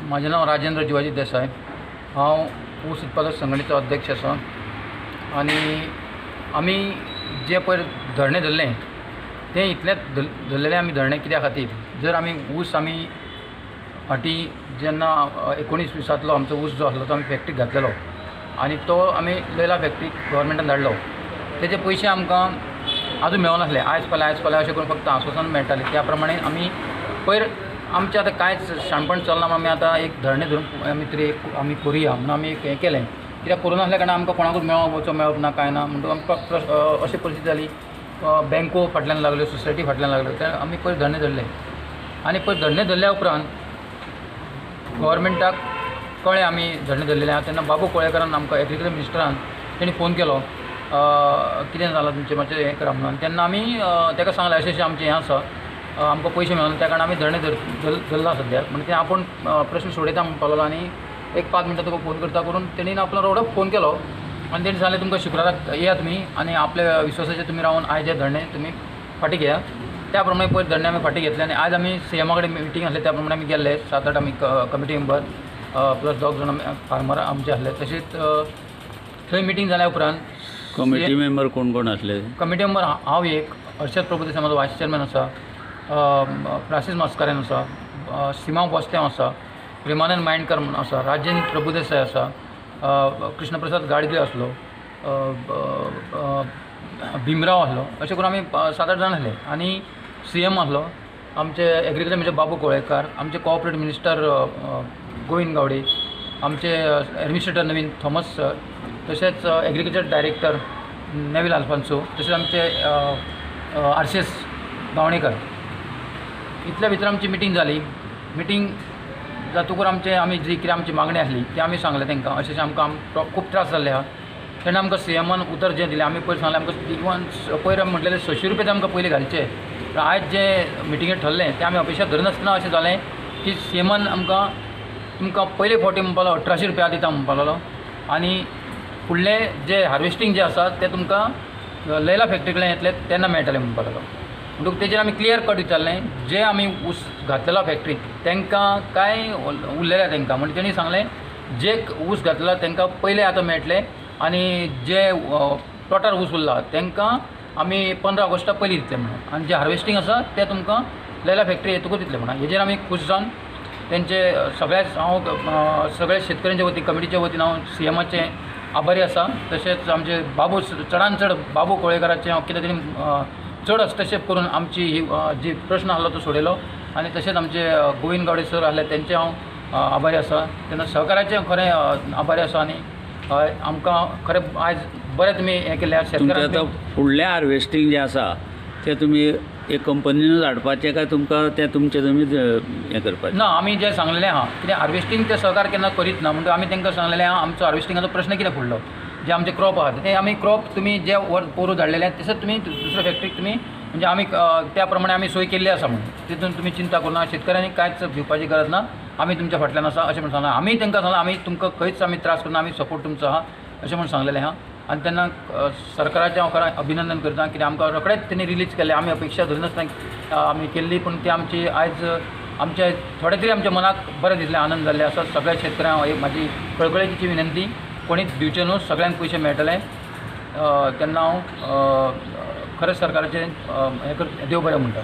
माझे नाव राजेंद्र जिवाजी देसाई। हांव ऊस उत्पादक संघटनेचो अध्यक्ष आसा आनी आमी जे पयर धरणे धरले ते इतलेंच धरलेले आमी धरणे कित्या खातीर, जर आमी ऊस आमी फाटीं जेन्ना 19-20 आमचो ऊस जो आसलो तो आमी फॅक्ट्रीक घातलेलो आनी तो आमी लयला फॅक्ट्रीक गव्हर्मेंटान धाडलो। तेजे पयशे आमकां आजून मेळनासले। आयज फाल्यां अशें करून फक्त आश्वासन मेळटालें। त्या प्रमाणे आमी पयर आमचें आतां कांयच शाणपण चलना, आमी आतां एक धरणे धरून आमी तरी आमी करुया म्हणून आमी एक हें केलें। कित्याक कोरोना आसल्या कारणान आमकां कोणाकूच मेळप ना कांय ना म्हणटून आमकां अशी परिस्थिती जाली। बँको फाटल्यान लागल्यो, सोसायटी फाटल्यान लागल्यो, ते आमी पयर धरणे धरले आनी पयर धरणे धरल्या उपरांत गव्हर्मेंटाक कळ्ळें आमी धरणे धरलेले आहा। तेन्ना बाबू कोळेकारान आमकां एग्रीकल्चर मिनिस्टरान तेणी फोन केलो, कितें जालां तुमचें मातशें हें करा म्हणून। तेन्ना आमी ताका सांगलें अशें आमचें हें आसा, आमकां पयशे मेळना, त्या कारणान आमी धरणे धरला सद्याक। म्हणजे तें आपूण प्रश्न सोडयता म्हणून पावलो आनी एक 5 मिनटां तुका फोन करता करून तेणीन आपलो रोडप फोन केलो आनी तेणी सांगलें तुमकां शुक्राराक येया तुमी आनी आपल्या विश्वासाचेर तुमी रावन आयज हे धरणे तुमी फाटीं घेया। त्या प्रमाणे पयर धरणे आमी फाटीं घेतले आनी आयज आमी सीएमा कडेन मिटींग आसले, त्या प्रमाणे आमी गेल्ले 7-8 आमी कमिटी मेंबर प्लस 2 जाण फार्मर आमचे आसले। तशेंच थंय मिटींग जाल्या उपरांत कमिटी मेंबर कोण कोण आसले? कमिटी मेंबर हांव एक, हर्षद प्रभुदेसाय म्हाजो वायस चेअरमॅन आसा, फ्रांसीस मस्कारेन आसा, सिमा बोस्तेंव आसा, प्रेमानंद मायंडकर म्हणून आसा, राजेंद्र प्रभुदेसाय आसा, कृष्णप्रसाद गाडगे आसलो, भीमराव आसलो। अशें करून आमी 7-8 जाण आसले आनी सीएम आसलो आमचे एग्रीकल्चर म्हणजे बाबू कोळेकार, आमचे कोऑपरेटीव मिनिस्टर गोविंद गावडे, आमचे एडमिनिस्ट्रेटर नवीन थॉमस सर, तशेंच एग्रीकल्चर डायरेक्टर नेविल आल्फान्सो, तशेंच आमचे RCS गावणेकर। इतल्या भितर आमची मिटींग जाली। मिटींग जातकूर आमी जी कितें आमची मागणी आसली ती आमी सांगलें तांकां, अशें आमकां खूब त्रास जाल्ले आहा। तेन्ना आमकां सीएमान उतर जें दिलें, आमी पयर सांगलें आमकां इवन पयर आमी म्हटलेलें 600 रुपया आमकां पयलीं घालचे। आयज जें मिटिंगेर ठरलें तें आमी अपेक्षा धरनासतना अशें जालें की सीएमान आमकां तुमकां पयले फावटी म्हणपाक लागलो 1800 रुपया दिता म्हणपाक लागलो आनी फुडलें जें हार्वेस्टींग जें आसा तें तुमकां लयला फॅक्ट्री कडेन येतलें तेन्ना मेळटलें म्हणपाक लागलो। म्हणटून तेजेर आमी क्लियर कट विचारलें, जे आमी ऊस घातलेलो फॅक्ट्रीक तांकां काय उरलेल्या तांकां, म्हणजे तेणी सांगलें जे ऊस घातलेलो तांकां पयलें आतां मेळटलें आनी जे टोटल ऊस उरला तांकां आमी 15 ऑगस्टा पयलीं दितले म्हणून, आनी जे हार्वेस्टींग आसा तें तुमकां लयला फॅक्ट्री येतकूच दितले म्हणून। हेजेर आमी खूश जावन तेंचे हांव सगळ्या शेतकऱ्यांच्या वतीन कमिटीच्या वतीन हांव सीएमाचें आभारी आसा। तशेंच आमचे बाबू चडान चड बाबू कोळेकाराचें हांव कितें तरी चड हस्तक्षेप करून आमची ही जी प्रश्न आसलो तो सोडयलो आनी तशेंच आमचे गोविंद गावडे सर आसले तेंचे हांव आभारी आसा। तेन्ना सहकाराचें खरें आभारी आसा आनी आमकां खरें आयज बरें तुमी हें केलें शेतकऱ्यांक। आतां फुडलें हार्वेस्टींग जें आसा तें तुमी एक कंपनीनूच हाडपाचें काय तुमकां तें तुमचें तुमीच हें करपाचें? ना, आमी जें सांगलेलें आहा कित्याक हार्वेस्टींग ते सहकार केन्ना करीत ना, म्हणटून आमी तांकां सांगलेलें आहा आमचो हार्वेस्टिंगाचो प्रश्न कितें फुडलो, जे आमचे क्रॉप आहात ते आमी क्रॉप तुमी जे पोरू धाडलेले तशेंच तुमी दुसऱ्या फॅक्ट्रीक तुमी म्हणजे आमी त्या प्रमाणे आमी सोय केल्ली आसा म्हणून तितून तुमी चिंता करूं ना, शेतकऱ्यांनी कांयच भिवपाची गरज ना, आमी तुमच्या फाटल्यान आसा अशें म्हणून सांगलां। आमी तांकां सांगलां आमी तुमकां खंयच आमी त्रास करना, आमी सपोर्ट तुमचो आहा अशें म्हणून सांगलेलें आहा। आनी तेन्ना सरकाराचें हांव खरें अभिनंदन करता कित्याक आमकां रोखडेंच तेणी रिलीज केलें, आमी अपेक्षा धरनासतना आमी केल्ली, पूण ती आमची आयज आमचे थोडे तरी आमच्या मनाक बरें दिसलें, आनंद जाल्ले आसा। सगळ्या शेतकऱ्यांक म्हाजी कळकळेची विनंती, कोणीच दिवचें न्हू, सगळ्यांक पयशे मेळटले। तेन्ना हांव खरेंच सरकाराचें हें देव बरें म्हणटा।